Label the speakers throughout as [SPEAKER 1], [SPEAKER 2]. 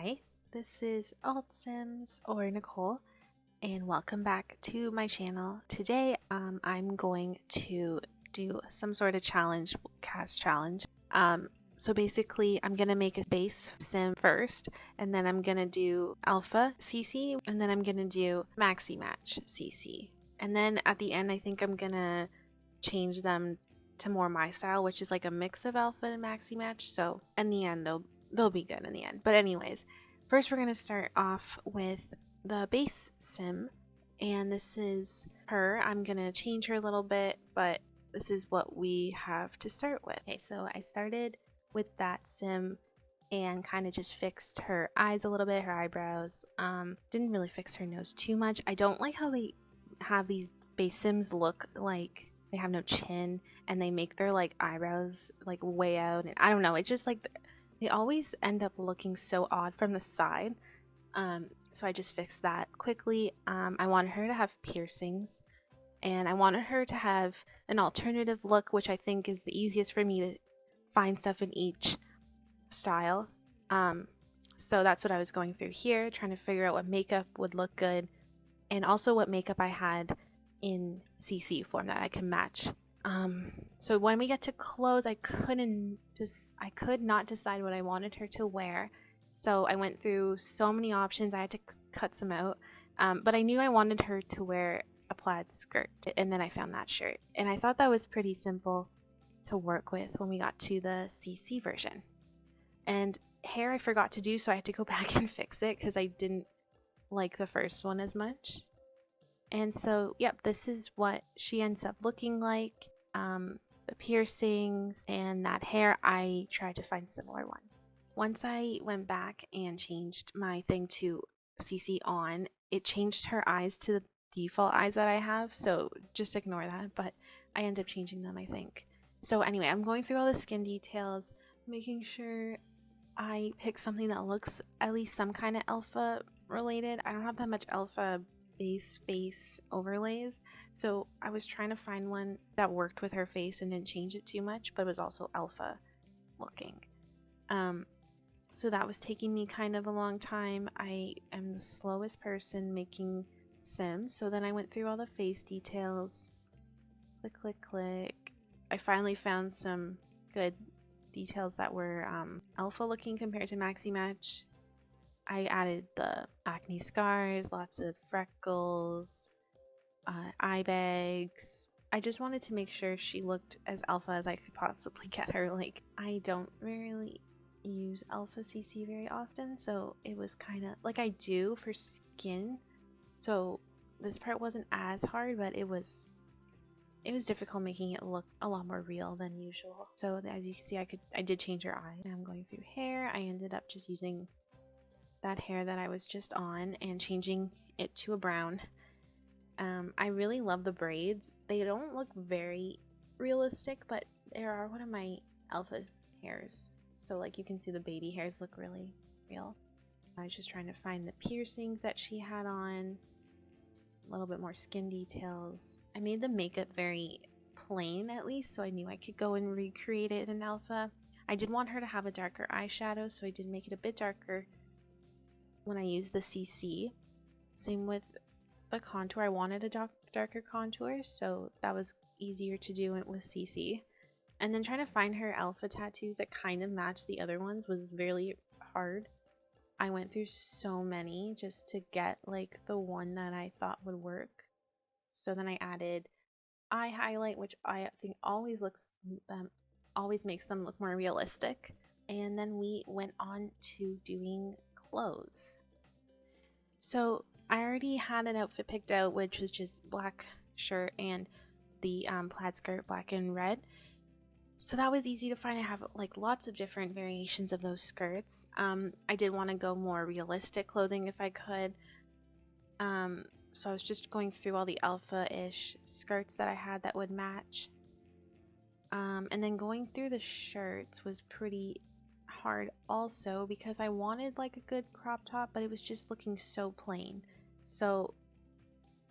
[SPEAKER 1] Hi, this is Alt Sims or Nicole, and welcome back to my channel. Today, I'm going to do some sort of challenge, cast challenge. So basically, I'm gonna make a base sim first, and then I'm gonna do alpha CC, and then I'm gonna do maxi-match CC, and then at the end, I think I'm gonna change them to more my style, which is like a mix of alpha and maxi-match. So in the end, they'll be good in the end. But anyways, first we're gonna start off with the base sim, and this is her. I'm gonna change her a little bit, but this is what we have to start with. Okay, so I started with that sim and kind of just fixed her eyes a little bit, her eyebrows. Didn't really fix her nose too much. I don't like how they have these base sims look like they have no chin and they make their like eyebrows like way out, and I don't know, it's just like they always end up looking so odd from the side. So I just fixed that quickly. I wanted her to have piercings, and I wanted her to have an alternative look, which I think is the easiest for me to find stuff in each style. So that's what I was going through here, trying to figure out what makeup would look good, and also what makeup I had in CC form that I can match. So when we get to clothes, I could not decide what I wanted her to wear. So I went through so many options. I had to cut some out. But I knew I wanted her to wear a plaid skirt, and then I found that shirt. And I thought that was pretty simple to work with when we got to the CC version. And hair I forgot to do, so I had to go back and fix it because I didn't like the first one as much. And so, yep, this is what she ends up looking like. The piercings and that hair, I tried to find similar ones. Once I went back and changed my thing to CC on, it changed her eyes to the default eyes that I have, so just ignore that, but I ended up changing them, I think. So anyway, I'm going through all the skin details, making sure I pick something that looks at least some kind of alpha related. I don't have that much alpha base face overlays, so I was trying to find one that worked with her face and didn't change it too much, but was also alpha looking. So that was taking me kind of a long time. I am the slowest person making sims, so then I went through all the face details, click click click. I finally found some good details that were alpha looking compared to maxi-match. I added the acne scars, lots of freckles, eye bags. I just wanted to make sure she looked as alpha as I could possibly get her. Like, I don't really use alpha CC very often, so it was kind of like I do for skin. So this part wasn't as hard, but it was difficult making it look a lot more real than usual. So as you can see, I did change her eye. Now I'm going through hair. I ended up just using that hair that I was just on and changing it to a brown. I really love the braids. They don't look very realistic, but they are one of my alpha hairs. So like you can see the baby hairs look really real. I was just trying to find the piercings that she had on, a little bit more skin details. I made the makeup very plain at least, so I knew I could go and recreate it in alpha. I did want her to have a darker eyeshadow, so I did make it a bit darker when I used the CC. Same with the contour. I wanted a darker contour, so that was easier to do with CC. And then trying to find her alpha tattoos that kind of matched the other ones was really hard. I went through so many just to get like the one that I thought would work. So then I added eye highlight, which I think always makes them look more realistic. And then we went on to doing clothes. So I already had an outfit picked out, which was just black shirt and the plaid skirt, black and red. So that was easy to find. I have like lots of different variations of those skirts. I did want to go more realistic clothing if I could. So I was just going through all the alpha-ish skirts that I had that would match. And then going through the shirts was pretty hard also because I wanted like a good crop top, but it was just looking so plain. So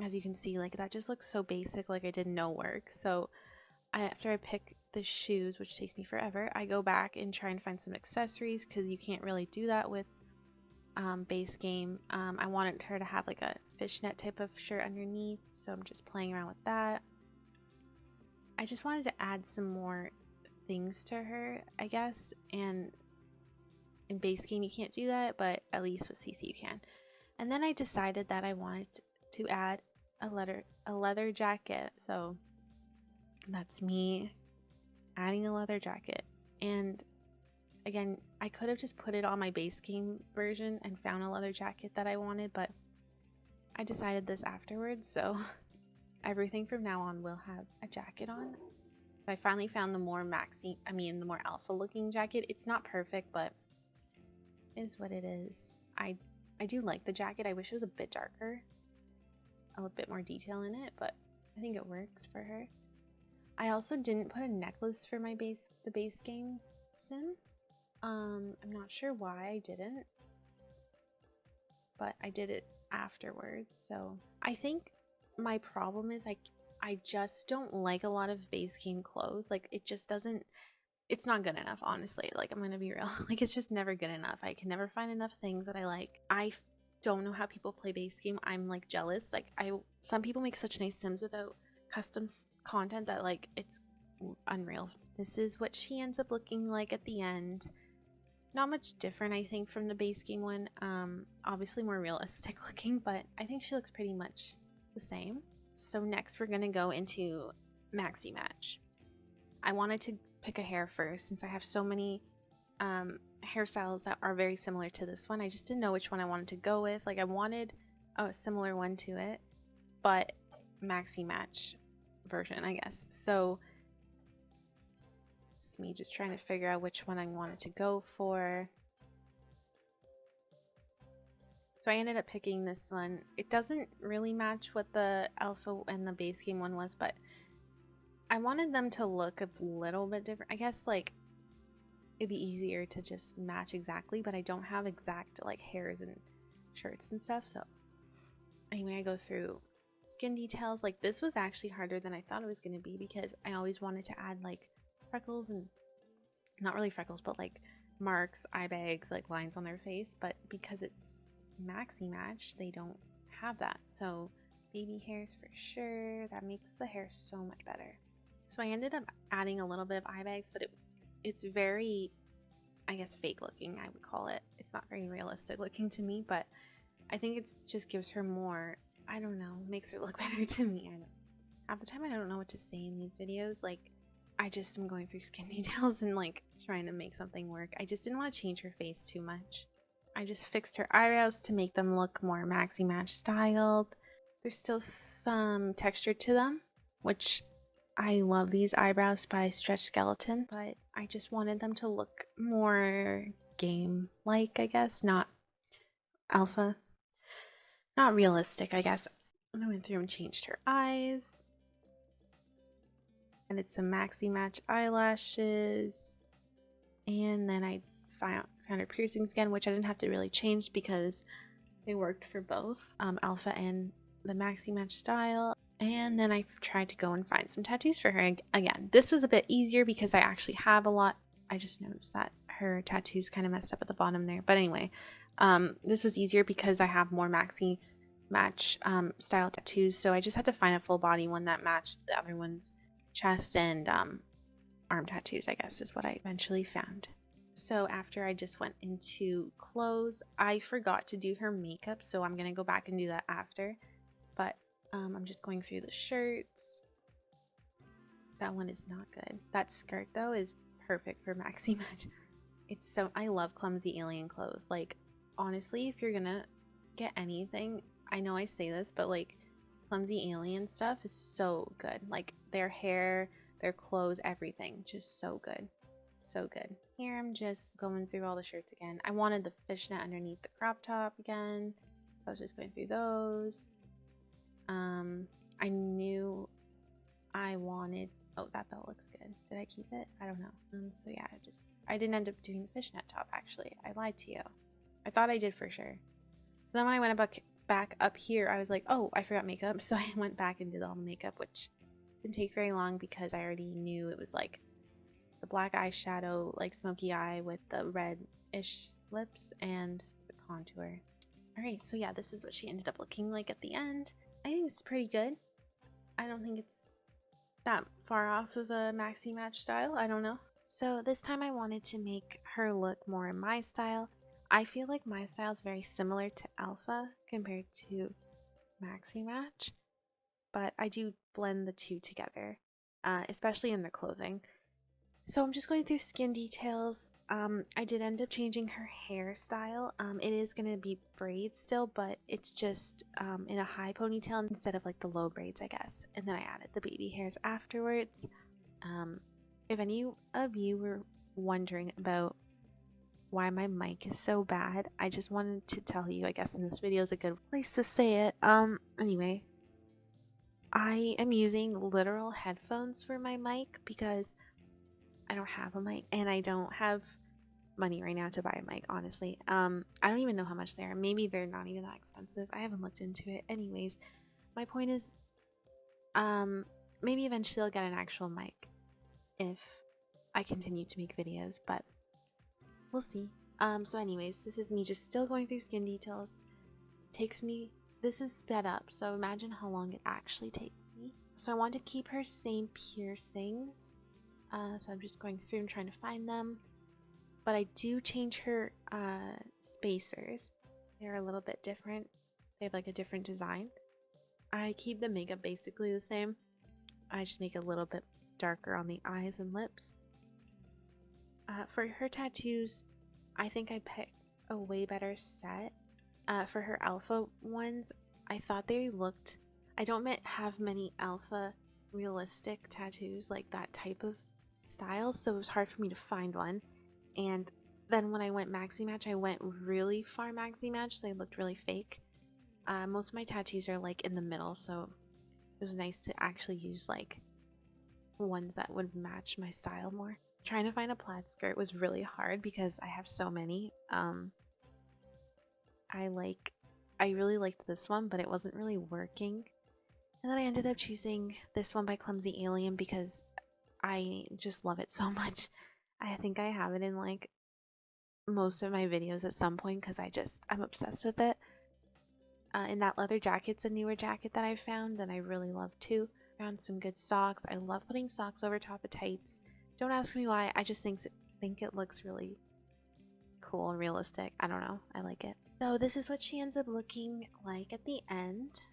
[SPEAKER 1] as you can see, like that just looks so basic, like I did no work. So after I pick the shoes, which takes me forever, I go back and try and find some accessories because you can't really do that with base game. I wanted her to have like a fishnet type of shirt underneath, so I'm just playing around with that. I just wanted to add some more things to her, I guess, and in base game you can't do that, but at least with CC you can. And then I decided that I wanted to add a leather jacket, so that's me adding a leather jacket. And again, I could have just put it on my base game version and found a leather jacket that I wanted, but I decided this afterwards, so everything from now on will have a jacket on. I finally found the more the more alpha looking jacket. It's not perfect, but it is what it is. I do like the jacket. I wish it was a bit darker, a bit more detail in it, but I think it works for her. I also didn't put a necklace for the base game sim. I'm not sure why I didn't, but I did it afterwards. So I think my problem is I just don't like a lot of base game clothes. Like it just doesn't, it's not good enough, honestly. Like I'm gonna be real. Like it's just never good enough. I can never find enough things that I like. I don't know how people play base game. I'm like jealous. Like some people make such nice sims without custom content that like it's unreal. This is what she ends up looking like at the end. Not much different, I think, from the base game one. Obviously more realistic looking, but I think she looks pretty much the same. So next we're gonna go into maxi-match. I wanted to pick a hair first since I have so many hairstyles that are very similar to this one. I just didn't know which one I wanted to go with. Like I wanted a similar one to it, but maxi-match version, I guess. So it's me just trying to figure out which one I wanted to go for. So I ended up picking this one. It doesn't really match what the alpha and the base game one was, but I wanted them to look a little bit different. I guess like it'd be easier to just match exactly, but I don't have exact like hairs and shirts and stuff. So anyway, I go through skin details. Like this was actually harder than I thought it was going to be because I always wanted to add like freckles, and not really freckles, but like marks, eye bags, like lines on their face. But because it's maxi-match, they don't have that. So baby hairs for sure. That makes the hair so much better. So I ended up adding a little bit of eye bags, but it's very, I guess, fake looking, I would call it. It's not very realistic looking to me, but I think it just gives her more, I don't know, makes her look better to me. I know. Half the time I don't know what to say in these videos. Like I just am going through skin details and like trying to make something work. I just didn't want to change her face too much. I just fixed her eyebrows to make them look more maxi-match styled. There's still some texture to them, which I love these eyebrows by Stretch Skeleton, but I just wanted them to look more game-like, I guess, not alpha. Not realistic, I guess. And I went through and changed her eyes. And it's a maxi-match eyelashes. And then I found her piercings again, which I didn't have to really change because they worked for both alpha and the maxi-match style. And then I tried to go and find some tattoos for her again. This was a bit easier because I actually have a lot. I just noticed that her tattoos kind of messed up at the bottom there. But anyway, this was easier because I have more maxi-match style tattoos. So I just had to find a full body one that matched the other one's chest and arm tattoos, I guess, is what I eventually found. So after I just went into clothes, I forgot to do her makeup. So I'm going to go back and do that after. But I'm just going through the shirts. That one is not good. That skirt though is perfect for maxi-match. It's so, I love clumsy alien clothes. Like honestly, if you're gonna get anything, I know I say this, but like clumsy alien stuff is so good. Like their hair, their clothes, everything, just so good. So good. Here I'm just going through all the shirts again. I wanted the fishnet underneath the crop top again. So I was just going through those. I knew I wanted, oh, that belt looks good. Did I keep it? I don't know. So yeah, I didn't end up doing the fishnet top actually. I lied to you. I thought I did for sure. So then when I went back up here, I was like, oh, I forgot makeup. So I went back and did all the makeup, which didn't take very long because I already knew it was like the black eyeshadow, like smoky eye with the red-ish lips and the contour. Alright, so yeah, this is what she ended up looking like at the end. I think it's pretty good. I don't think it's that far off of a maxi-match style. I don't know. So this time I wanted to make her look more in my style. I feel like my style is very similar to Alpha compared to maxi-match, but I do blend the two together, especially in the clothing. So I'm just going through skin details. I did end up changing her hairstyle. It is going to be braids still, but it's just in a high ponytail instead of like the low braids, I guess. And then I added the baby hairs afterwards. If any of you were wondering about why my mic is so bad, I just wanted to tell you, I guess in this video is a good place to say it. Anyway, I am using literal headphones for my mic because I don't have a mic and I don't have money right now to buy a mic, honestly. I don't even know how much they are. Maybe they're not even that expensive. I haven't looked into it. Anyways, my point is, maybe eventually I'll get an actual mic if I continue to make videos, but we'll see. So anyways, this is me just still going through skin details. This is sped up, so imagine how long it actually takes me. So I want to keep her same piercings. So I'm just going through and trying to find them. But I do change her spacers. They're a little bit different. They have like a different design. I keep the makeup basically the same. I just make it a little bit darker on the eyes and lips. For her tattoos, I think I picked a way better set. For her alpha ones, I thought they looked... I don't have many alpha realistic tattoos like that type of style, so it was hard for me to find one. And then when I went maxi-match, I went really far maxi-match, so they looked really fake. Most of my tattoos are like in the middle, so it was nice to actually use like ones that would match my style more. Trying to find a plaid skirt was really hard because I have so many. I really liked this one, but it wasn't really working. And then I ended up choosing this one by Clumsy Alien because I just love it so much. I think I have it in like most of my videos at some point because I'm obsessed with it. And that leather jacket's a newer jacket that I found that I really love too. Found some good socks. I love putting socks over top of tights. Don't ask me why. I just think it looks really cool and realistic. I don't know. I like it. So this is what she ends up looking like at the end.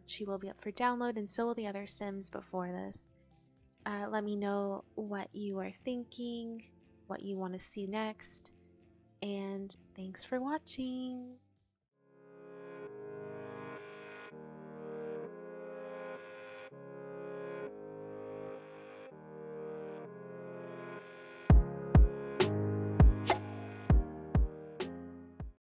[SPEAKER 1] She will be up for download, and so will the other Sims before this. Let me know what you are thinking, what you want to see next, and thanks for watching.